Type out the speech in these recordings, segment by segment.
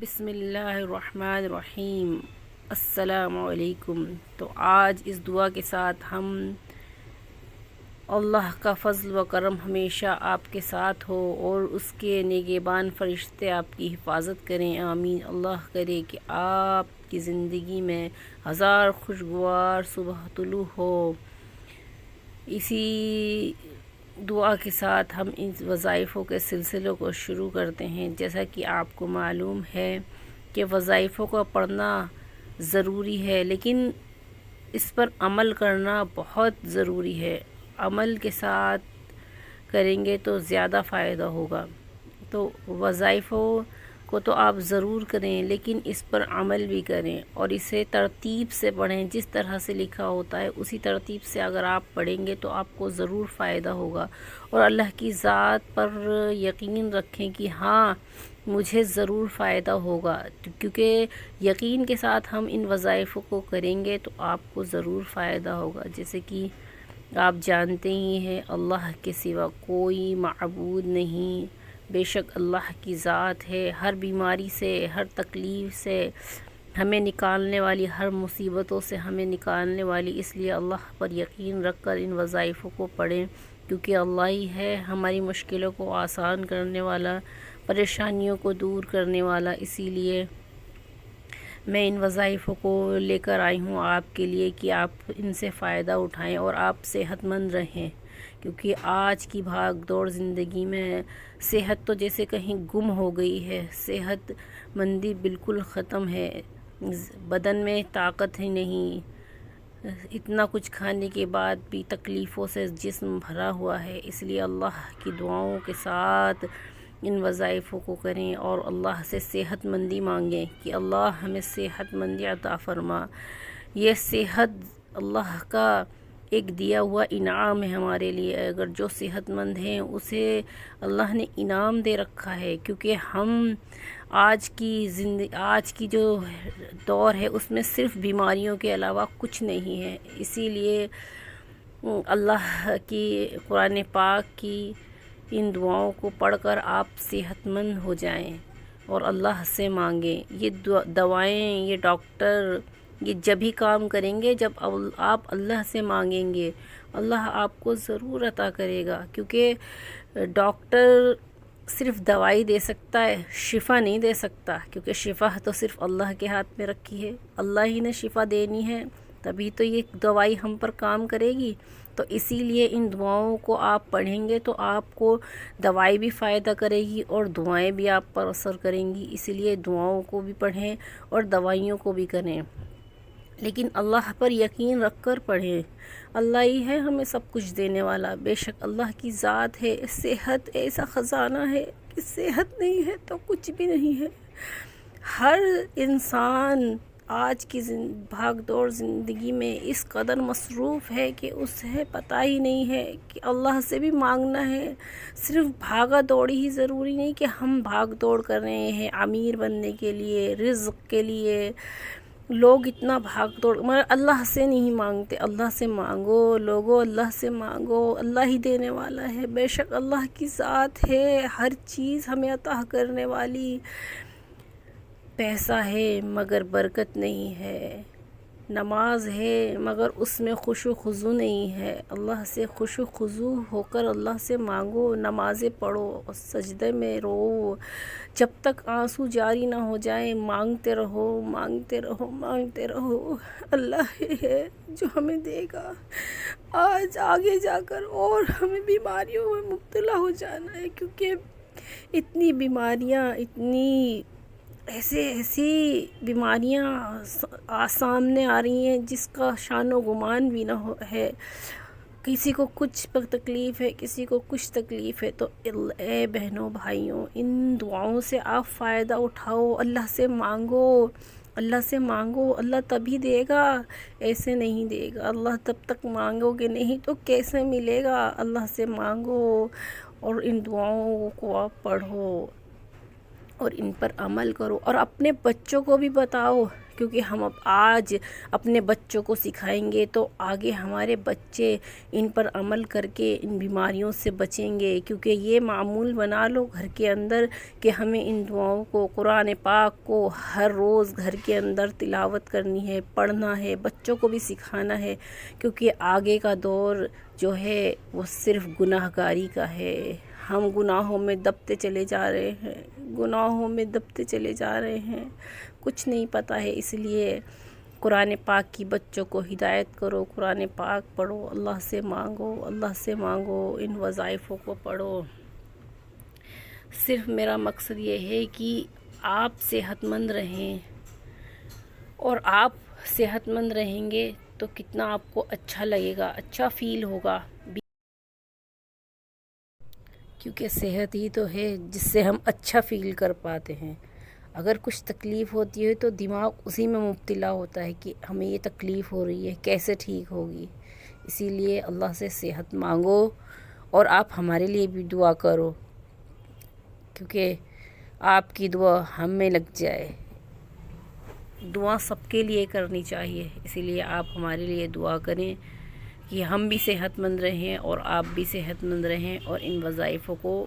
بسم اللہ الرحمن الرحیم۔ السلام علیکم۔ تو آج اس دعا کے ساتھ ہم اللہ کا فضل و کرم ہمیشہ آپ کے ساتھ ہو اور اس کے نگہبان فرشتے آپ کی حفاظت کریں، آمین۔ اللہ کرے کہ آپ کی زندگی میں ہزار خوشگوار صبح طلوع ہو۔ اسی دعا کے ساتھ ہم ان وظائفوں کے سلسلوں کو شروع کرتے ہیں۔ جیسا کہ آپ کو معلوم ہے کہ وظائفوں کو پڑھنا ضروری ہے، لیکن اس پر عمل کرنا بہت ضروری ہے۔ عمل کے ساتھ کریں گے تو زیادہ فائدہ ہوگا۔ تو وظائفوں کو تو آپ ضرور کریں، لیکن اس پر عمل بھی کریں اور اسے ترتیب سے پڑھیں۔ جس طرح سے لکھا ہوتا ہے اسی ترتیب سے اگر آپ پڑھیں گے تو آپ کو ضرور فائدہ ہوگا، اور اللہ کی ذات پر یقین رکھیں کہ ہاں مجھے ضرور فائدہ ہوگا، کیونکہ یقین کے ساتھ ہم ان وظائفوں کو کریں گے تو آپ کو ضرور فائدہ ہوگا۔ جیسے کہ آپ جانتے ہی ہیں اللہ کے سوا کوئی معبود نہیں، بے شک اللہ کی ذات ہے۔ ہر بیماری سے، ہر تکلیف سے ہمیں نکالنے والی، ہر مصیبتوں سے ہمیں نکالنے والی، اس لیے اللہ پر یقین رکھ کر ان وظائفوں کو پڑھیں، کیونکہ اللہ ہی ہے ہماری مشکلوں کو آسان کرنے والا، پریشانیوں کو دور کرنے والا۔ اسی لیے میں ان وظائفوں کو لے کر آئی ہوں آپ کے لیے کہ آپ ان سے فائدہ اٹھائیں اور آپ صحت مند رہیں، کیونکہ آج کی بھاگ دوڑ زندگی میں صحت تو جیسے کہیں گم ہو گئی ہے، صحت مندی بالکل ختم ہے، بدن میں طاقت ہی نہیں، اتنا کچھ کھانے کے بعد بھی تکلیفوں سے جسم بھرا ہوا ہے۔ اس لیے اللہ کی دعاؤں کے ساتھ ان وظائفوں کو کریں اور اللہ سے صحت مندی مانگیں کہ اللہ ہمیں صحت مندی عطا فرما۔ یہ صحت اللہ کا ایک دیا ہوا انعام ہے ہمارے لیے۔ اگر جو صحت مند ہیں اسے اللہ نے انعام دے رکھا ہے، کیونکہ ہم آج کی جو دور ہے اس میں صرف بیماریوں کے علاوہ کچھ نہیں ہے۔ اسی لیے اللہ کی قرآن پاک کی ان دعاؤں کو پڑھ کر آپ صحت مند ہو جائیں اور اللہ سے مانگیں۔ یہ دوائیں، یہ ڈاکٹر، یہ جب ہی کام کریں گے جب آپ اللہ سے مانگیں گے، اللہ آپ کو ضرور عطا کرے گا، کیونکہ ڈاکٹر صرف دوائی دے سکتا ہے، شفا نہیں دے سکتا، کیونکہ شفا تو صرف اللہ کے ہاتھ میں رکھی ہے۔ اللہ ہی نے شفا دینی ہے، تبھی تو یہ دوائی ہم پر کام کرے گی۔ تو اسی لیے ان دعاؤں کو آپ پڑھیں گے تو آپ کو دوائی بھی فائدہ کرے گی اور دعائیں بھی آپ پر اثر کریں گی۔ اسی لیے دعاؤں کو بھی پڑھیں اور دوائیوں کو بھی کریں، لیکن اللہ پر یقین رکھ کر پڑھیں۔ اللہ ہی ہے ہمیں سب کچھ دینے والا، بے شک اللہ کی ذات ہے۔ صحت ایسا خزانہ ہے کہ صحت نہیں ہے تو کچھ بھی نہیں ہے۔ ہر انسان آج کی بھاگ دوڑ زندگی میں اس قدر مصروف ہے کہ اسے پتہ ہی نہیں ہے کہ اللہ سے بھی مانگنا ہے۔ صرف بھاگا دوڑی ہی ضروری نہیں کہ ہم بھاگ دوڑ کر رہے ہیں امیر بننے کے لیے، رزق کے لیے۔ لوگ اتنا بھاگ دوڑ مگر اللہ سے نہیں مانگتے۔ اللہ سے مانگو لوگو، اللہ سے مانگو، اللہ ہی دینے والا ہے۔ بے شک اللہ کی ذات ہے ہر چیز ہمیں عطا کرنے والی۔ پیسہ ہے مگر برکت نہیں ہے، نماز ہے مگر اس میں خشوع و خضوع نہیں ہے۔ اللہ سے خشوع و خضوع ہو کر اللہ سے مانگو، نمازیں پڑھو، سجدے میں رو، جب تک آنسو جاری نہ ہو جائیں مانگتے رہو، مانگتے رہو، مانگتے رہو۔ اللہ ہی ہے جو ہمیں دے گا۔ آج آگے جا کر اور ہمیں بیماریوں میں مبتلا ہو جانا ہے، کیونکہ اتنی بیماریاں، اتنی ایسی بیماریاں سامنے آ رہی ہیں جس کا شان و گمان بھی نہ ہے۔ کسی کو کچھ تکلیف ہے، کسی کو کچھ تکلیف ہے، تو اے بہنوں بھائیوں، ان دعاؤں سے آپ فائدہ اٹھاؤ، اللہ سے مانگو، اللہ سے مانگو، اللہ تبھی دے گا، ایسے نہیں دے گا۔ اللہ تب تک مانگو گے نہیں تو کیسے ملے گا؟ اللہ سے مانگو اور ان دعاؤں کو آپ پڑھو۔ اور ان پر عمل کرو اور اپنے بچوں کو بھی بتاؤ، کیونکہ ہم اب آج اپنے بچوں کو سکھائیں گے تو آگے ہمارے بچے ان پر عمل کر کے ان بیماریوں سے بچیں گے۔ کیونکہ یہ معمول بنا لو گھر کے اندر کہ ہمیں ان دعاؤں کو، قرآن پاک کو ہر روز گھر کے اندر تلاوت کرنی ہے، پڑھنا ہے، بچوں کو بھی سکھانا ہے، کیونکہ آگے کا دور جو ہے وہ صرف گناہ گاری کا ہے۔ ہم گناہوں میں دبتے چلے جا رہے ہیں، گناہوں میں دبتے چلے جا رہے ہیں، کچھ نہیں پتہ ہے۔ اس لیے قرآن پاک کی بچوں کو ہدایت کرو، قرآن پاک پڑھو، اللہ سے مانگو، اللہ سے مانگو، ان وظائفوں کو پڑھو۔ صرف میرا مقصد یہ ہے کہ آپ صحت مند رہیں، اور آپ صحت مند رہیں گے تو کتنا آپ کو اچھا لگے گا، اچھا فیل ہوگا، کیونکہ صحت ہی تو ہے جس سے ہم اچھا فیل کر پاتے ہیں۔ اگر کچھ تکلیف ہوتی ہے تو دماغ اسی میں مبتلا ہوتا ہے کہ ہمیں یہ تکلیف ہو رہی ہے، کیسے ٹھیک ہوگی۔ اسی لیے اللہ سے صحت مانگو، اور آپ ہمارے لیے بھی دعا کرو، کیونکہ آپ کی دعا ہم میں لگ جائے۔ دعا سب کے لیے کرنی چاہیے، اسی لیے آپ ہمارے لیے دعا کریں کہ ہم بھی صحت مند رہیں اور آپ بھی صحت مند رہیں، اور ان وظائفوں کو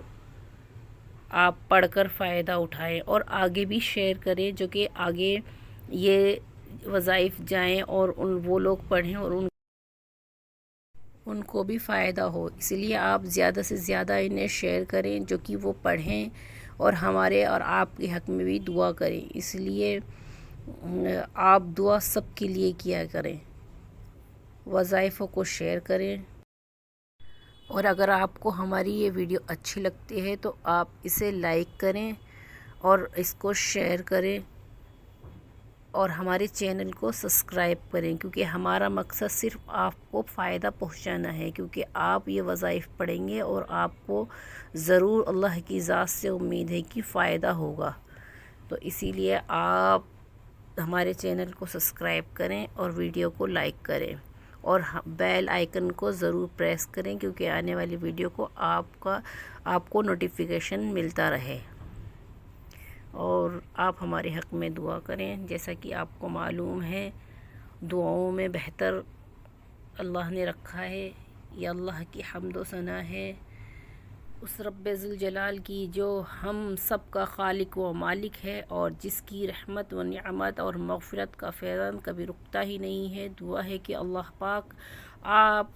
آپ پڑھ کر فائدہ اٹھائیں اور آگے بھی شیئر کریں، جو کہ آگے یہ وظائف جائیں اور وہ لوگ پڑھیں اور ان کو بھی فائدہ ہو۔ اس لیے آپ زیادہ سے زیادہ انہیں شیئر کریں، جو کہ وہ پڑھیں اور ہمارے اور آپ کے حق میں بھی دعا کریں۔ اس لیے آپ دعا سب کے لیے کیا کریں، وظائفوں کو شیئر کریں، اور اگر آپ کو ہماری یہ ویڈیو اچھی لگتی ہے تو آپ اسے لائک کریں اور اس کو شیئر کریں، اور ہمارے چینل کو سبسکرائب کریں، کیونکہ ہمارا مقصد صرف آپ کو فائدہ پہنچانا ہے، کیونکہ آپ یہ وظائف پڑھیں گے اور آپ کو ضرور اللہ کی ذات سے امید ہے کہ فائدہ ہوگا۔ تو اسی لیے آپ ہمارے چینل کو سبسکرائب کریں اور ویڈیو کو لائک کریں، اور بیل آئیکن کو ضرور پریس کریں، کیونکہ آنے والی ویڈیو کو آپ کو نوٹیفیکیشن ملتا رہے۔ اور آپ ہمارے حق میں دعا کریں، جیسا کہ آپ کو معلوم ہے دعاؤں میں بہتر اللہ نے رکھا ہے۔ یہ اللہ کی حمد و ثنا ہے، اس رب ذوالجلال کی جو ہم سب کا خالق و مالک ہے، اور جس کی رحمت و نعمت اور مغفرت کا فیضان کبھی رکتا ہی نہیں ہے۔ دعا ہے کہ اللہ پاک آپ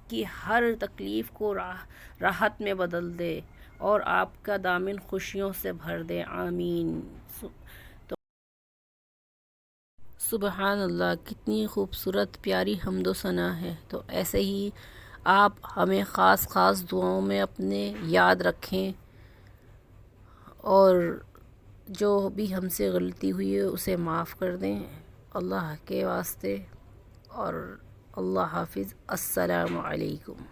کی ہر تکلیف کو راحت میں بدل دے اور آپ کا دامن خوشیوں سے بھر دے، آمین۔ سبحان اللہ، کتنی خوبصورت پیاری حمد و ثنا ہے۔ تو ایسے ہی آپ ہمیں خاص دعاؤں میں اپنے یاد رکھیں، اور جو بھی ہم سے غلطی ہوئی ہے اسے معاف کر دیں اللہ کے واسطے، اور اللہ حافظ۔ السلام علیکم۔